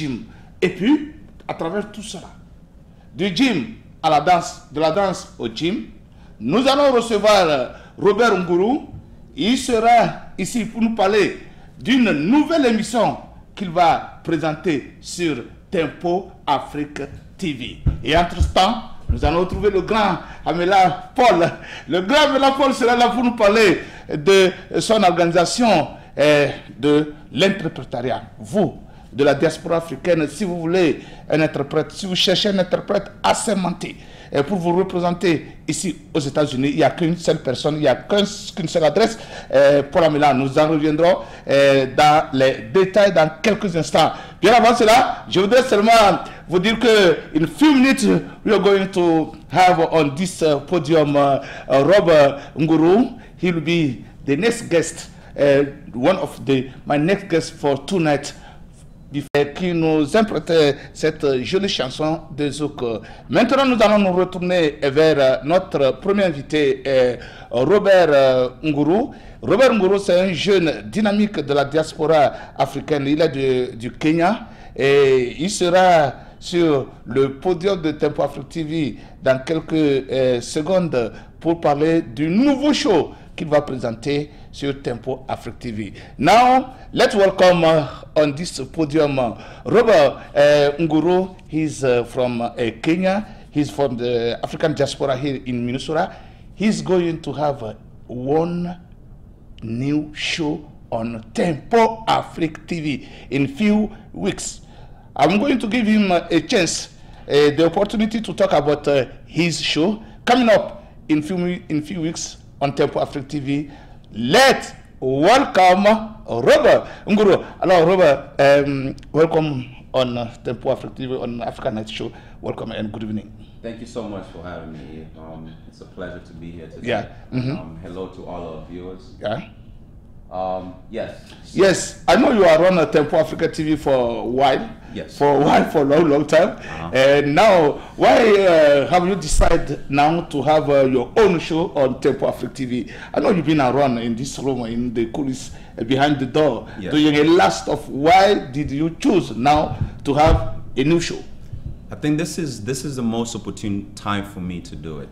gym. Et puis, à travers tout cela, du gym à la danse, de la danse au gym, nous allons recevoir Robert Nguru. Il sera ici pour nous parler d'une nouvelle émission qu'il va présenter sur Tempo Afrique TV. Et entre-temps, nous allons retrouver le grand Amela Paul. Le grand Amela Paul sera là pour nous parler de son organisation de l'interprétariat. Vous, de la diaspora africaine, si vous voulez un interprète, si vous cherchez un interprète assermenté pour vous représenter ici aux États-Unis, il n'y a qu'une seule personne, il n'y a qu'une seule adresse. Paul Amela, nous en reviendrons dans les détails dans quelques instants. Bien avant cela, je voudrais seulement vous dire que in few minutes we are going to have on this podium Robert Nguru. He will be the next guest, one of my next guests for tonight, qui nous interprète cette jolie chanson de Zouk. Maintenant, nous allons nous retourner vers notre premier invité, Robert Nguru. Robert Nguru, c'est un jeune dynamique de la diaspora africaine. Il est du Kenya et il sera sur le podium de Tempo Afrique TV dans quelques secondes pour parler du nouveau show qu'il va présenter sur Tempo Afrique TV. Now, let's welcome on this podium Robert Nguru. He's from Kenya. He's from the African diaspora here in Minnesota. He's going to have one new show on Tempo Afrique TV in few weeks. I'm going to give him a chance, the opportunity to talk about his show coming up in few weeks on Tempo Afrique TV. Let's welcome Robert Nguru. Hello, Robert. Welcome on Tempo Afrique TV on African Night Show. Welcome and good evening. Thank you so much for having me. It's a pleasure to be here today. Yeah. Hello to all our viewers. Yeah. Yes. Yes, I know you are on Tempo Africa TV for a while. Yes. For a while, for a long time. And now, why have you decided now to have your own show on Tempo Africa TV? I know you've been around in this room, in the coulisses, behind the door, doing a last of why did you choose now to have a new show? I think this is the most opportune time for me to do it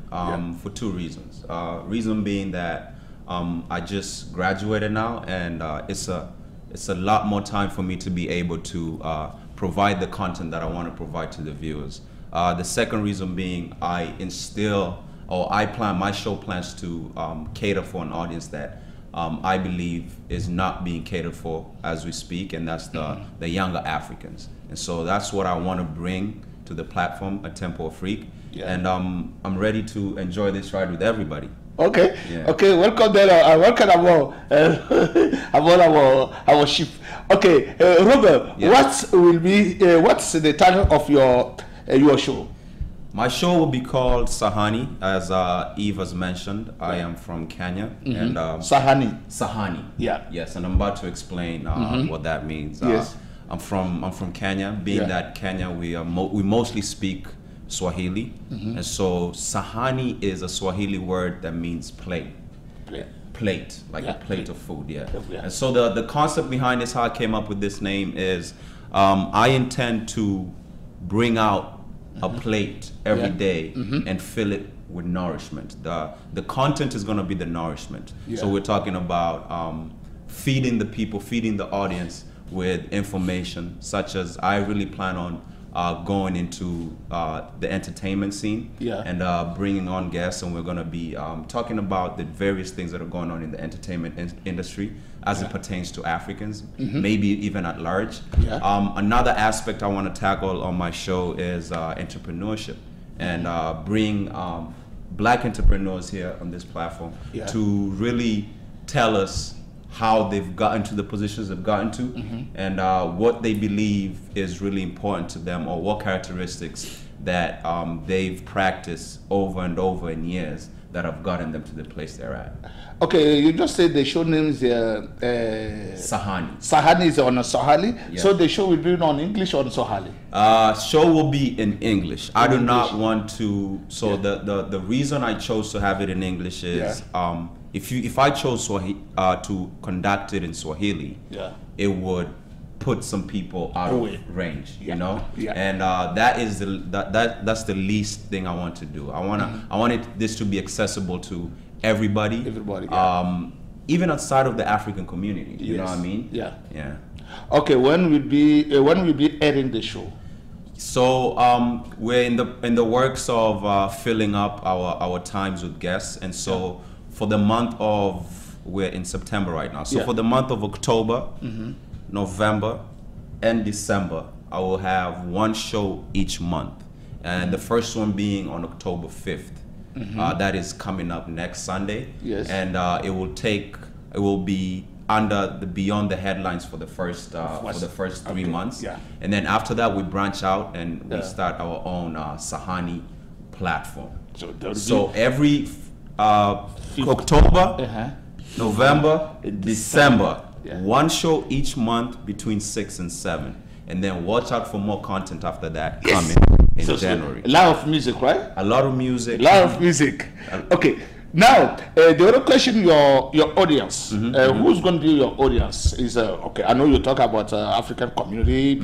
for two reasons. Reason being that I just graduated now, and it's a lot more time for me to be able to provide the content that I want to provide to the viewers. The second reason being my show plans to cater for an audience that I believe is not being catered for as we speak, and that's the younger Africans. And so that's what I want to bring to the platform at Tempo Afrique. And I'm ready to enjoy this ride with everybody. Okay, okay, welcome there. Welcome about our ship. Okay, Robert, what's the title of your show? My show will be called Sahani, as Eve has mentioned. I am from Kenya, and Sahani. Yeah. Yes, and I'm about to explain what that means. Yes. I'm from Kenya. Being that Kenya, we mostly speak Swahili, and so Sahani is a Swahili word that means plate. Plate, like a plate of food, And so the concept behind this, how I came up with this name is, I intend to bring out a plate every day and fill it with nourishment. The content is going to be the nourishment. So we're talking about feeding the people, feeding the audience with information, such as I really plan on going into the entertainment scene and bringing on guests, and we're going to be talking about the various things that are going on in the entertainment industry as it pertains to Africans, maybe even at large. Another aspect I want to tackle on my show is entrepreneurship, and bring black entrepreneurs here on this platform to really tell us how they've gotten to the positions they've gotten to, and what they believe is really important to them, or what characteristics that they've practiced over and over in years that have gotten them to the place they're at. Okay, you just said the show name is Sahani. Sahani is on Swahili, so the show will be on English or on Swahili? Show will be in English. I do not want to, so the reason I chose to have it in English is, if I chose Swahili, to conduct it in Swahili, it would put some people out of range, you know. Yeah. And that is that's the least thing I want to do. I wanted this to be accessible to everybody. Yeah. Even outside of the African community. You know what I mean? Yeah. Yeah. Okay. When will be airing the show? So we're in the works of filling up our times with guests, and so for the month of, we're in September right now. So for the month of October, November, and December, I will have one show each month, and the first one being on October 5th. That is coming up next Sunday. Yes. And it will be under the Beyond the Headlines for the first 3 months. Yeah. And then after that, we branch out and we start our own Sahani platform. So every October, November, December, one show each month between 6 and 7. And then watch out for more content after that coming in January. A lot of music, right? A lot of music. A lot of music. Okay. Now, the other question, your audience. Who's going to be your audience? Is okay. I know you talk about African community.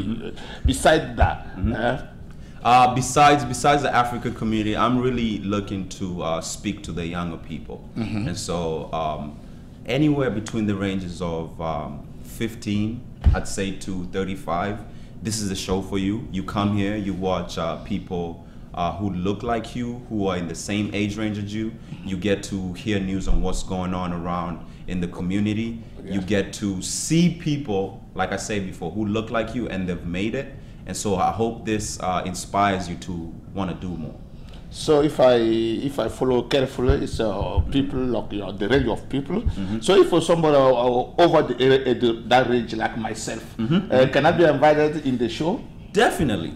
Besides that, besides the African community, I'm really looking to speak to the younger people, and so anywhere between the ranges of 15, I'd say, to 35. This is a show for you. You come here, you watch people who look like you, who are in the same age range as you. You get to hear news on what's going on around in the community. You get to see people, like I said before, who look like you and they've made it. And so I hope this inspires you to want to do more. So if I follow carefully, it's people like the range of people. So if for somebody over that range like myself, can I be invited in the show? Definitely,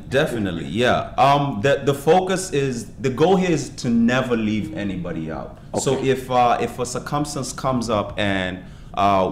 yeah. The focus is, the goal here is to never leave anybody out. So if a circumstance comes up and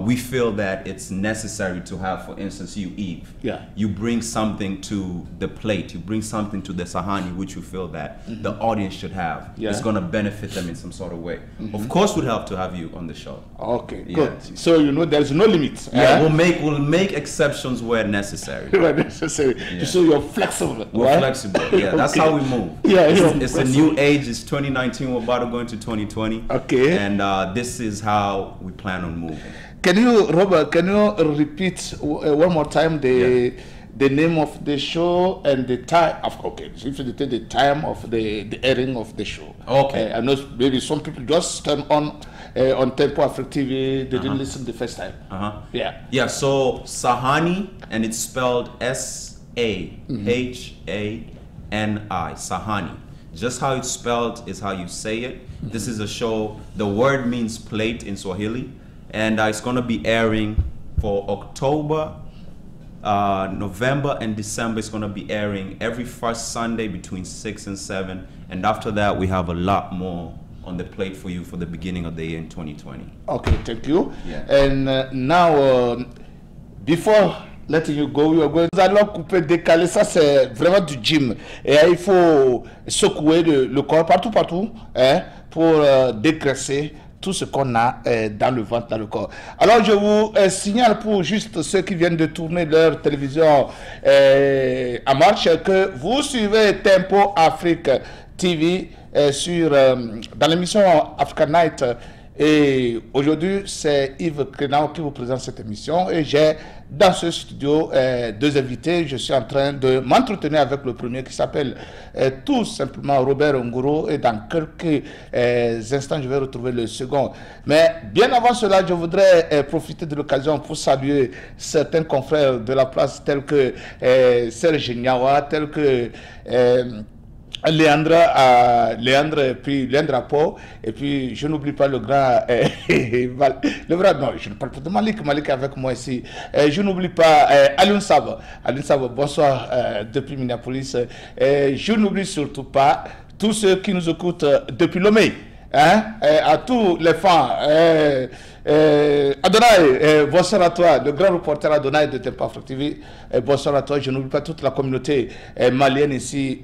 we feel that it's necessary to have, for instance, you, Eve, you bring something to the plate, you bring something to the Sahani which you feel that the audience should have. It's going to benefit them in some sort of way. Of course, we'd have to have you on the show. Okay, good. So you know there's no limit. Yeah, we'll make exceptions where necessary. Where necessary. So you're flexible. We're flexible. Yeah, that's how we move. Yeah, it's a new age. It's 2019. We're about to go into 2020. Okay. And this is how we plan on moving. Can you, Robert? Can you repeat one more time the name of the show and the time? Okay, so if you take the time of the airing of the show. Okay. I know maybe some people just turn on Tempo Africa TV. They didn't listen the first time. Yeah. So Sahani, and it's spelled S-A-H-A-N-I. Sahani. Just how it's spelled is how you say it. This is a show. The word means plate in Swahili. And it's going to be airing for October, November, and December. It's going to be airing every first Sunday between 6 and 7. And after that, we have a lot more on the plate for you for the beginning of the year in 2020. Okay, thank you. And now, before letting you go, nous allons couper, décaler. Ça, c'est vraiment du gym. Et il faut secouer le corps partout, pour dégraisser tout ce qu'on a dans le ventre, dans le corps. Alors je vous signale, pour juste ceux qui viennent de tourner leur télévision en marche, que vous suivez Tempo Africa TV dans l'émission Africa Night. Et aujourd'hui, c'est Yves Crénant qui vous présente cette émission. Et j'ai dans ce studio deux invités. Je suis en train de m'entretenir avec le premier qui s'appelle tout simplement Robert Nguru. Et dans quelques instants, je vais retrouver le second. Mais bien avant cela, je voudrais profiter de l'occasion pour saluer certains confrères de la place tels que Serge Nyawa, tels que Léandre puis Léandre Apo, et puis je n'oublie pas le grand non, je ne parle pas de Malik est avec moi ici, je n'oublie pas Alun Saba, bonsoir depuis Minneapolis, je n'oublie surtout pas tous ceux qui nous écoutent depuis Lomé, à tous les fans Adonai, bonsoir à toi, le grand reporter Adonai de Tempo Afrique TV. Bonsoir à toi, je n'oublie pas toute la communauté malienne ici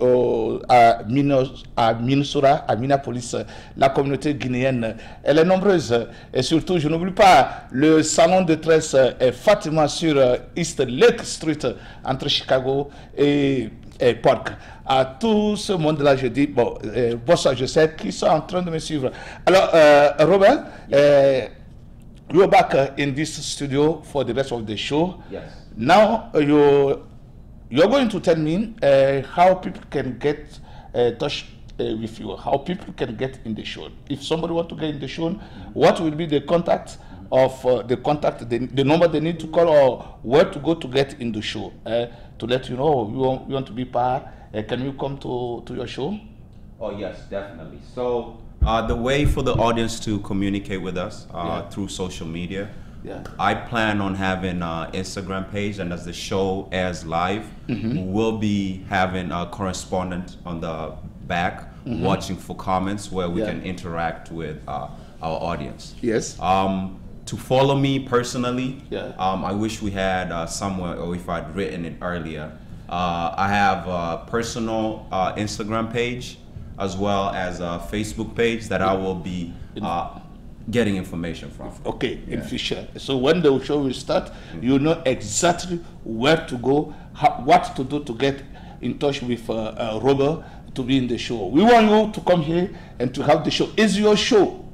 à Minnesota, à Minneapolis. La communauté guinéenne, elle est nombreuse. Et surtout, je n'oublie pas le salon de tresse Fatima sur East Lake Street entre Chicago et Park. À tout ce monde-là, je dis, bon, bonsoir, je sais qu'ils sont en train de me suivre. Alors, Robert, you're back in this studio for the rest of the show. Yes. Now, you're going to tell me how people can get touch with you, how people can get in the show. If somebody want to get in the show, what will be the contact of the number they need to call, or where to go to get in the show, to let you know you want to be part. Can you come to your show? Oh yes, definitely. So the way for the audience to communicate with us through social media, I plan on having an Instagram page, and as the show airs live, we'll be having a correspondent on the back watching for comments where we can interact with our audience. Yes. To follow me personally, I wish we had somewhere, or if I'd written it earlier. I have a personal Instagram page as well as a Facebook page that I will be getting information from. Okay, in future. So when the show will start, you know exactly where to go, what to do to get in touch with Robert to be in the show. We want you to come here and to have the show. It's your show.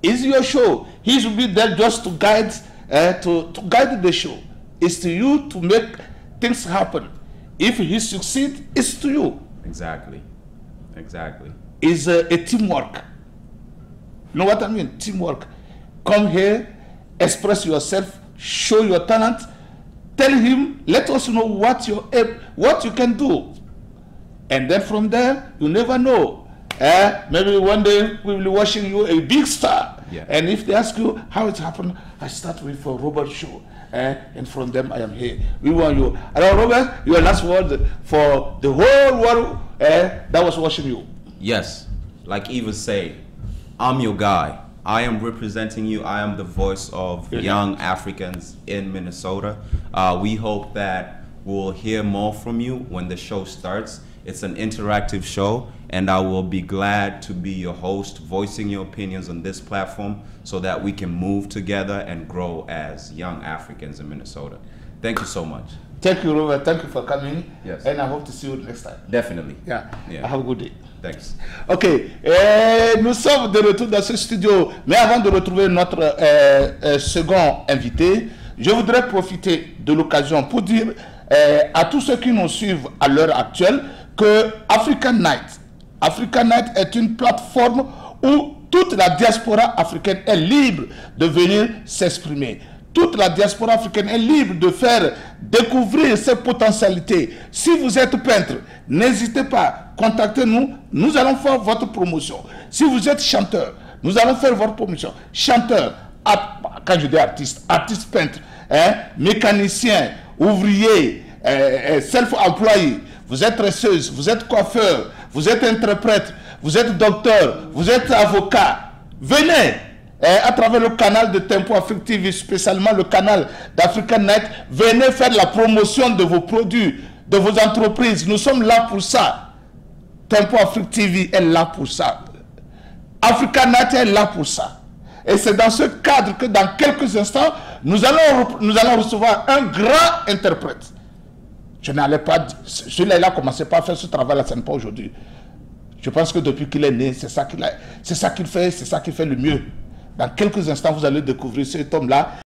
It's your show. He should be there just to guide guide the show. It's to you to make things happen. If he succeeds, it's to you. Exactly. Exactly. It's a teamwork. You know what I mean? Teamwork. Come here, express yourself, show your talent, tell him, let us know what you can do. And then from there, you never know. Maybe one day we will be watching you a big star. Yeah. And if they ask you how it happened, I start with a Robert show. And from them I am here. We want you. Hello, Robert, your last word for the whole world that was watching you. Yes, like Eva said, I'm your guy. I am representing you. I am the voice of young Africans in Minnesota. We hope that we'll hear more from you when the show starts. It's an interactive show, and I will be glad to be your host, voicing your opinions on this platform so that we can move together and grow as young Africans in Minnesota. Thank you so much. Thank you, Robert. Thank you for coming. Yes. And I hope to see you next time. Definitely. Yeah. Have a good day. Thanks. Ok, nous sommes de retour dans ce studio, mais avant de retrouver notre second invité, je voudrais profiter de l'occasion pour dire à tous ceux qui nous suivent à l'heure actuelle que African Night est une plateforme où toute la diaspora africaine est libre de venir s'exprimer. Toute la diaspora africaine est libre de faire découvrir ses potentialités. Si vous êtes peintre, n'hésitez pas, contactez-nous, nous allons faire votre promotion. Si vous êtes chanteur, nous allons faire votre promotion. Chanteur, quand je dis artiste, artiste peintre, mécanicien, ouvrier, self-employé, vous êtes tresseuse, vous êtes coiffeur, vous êtes interprète, vous êtes docteur, vous êtes avocat, venez à travers le canal de Tempo Afrique TV, spécialement le canal d'African Night, venez faire la promotion de vos produits, de vos entreprises. Nous sommes là pour ça. Tempo Afrique TV est là pour ça. African Night est là pour ça. Et c'est dans ce cadre que dans quelques instants, nous allons recevoir un grand interprète. Je n'allais pas... Celui-là, il a commencé par faire ce travail-là, ce n'est pas aujourd'hui. Je pense que depuis qu'il est né, c'est ça qu'il fait le mieux. Dans quelques instants, vous allez découvrir cet homme-là.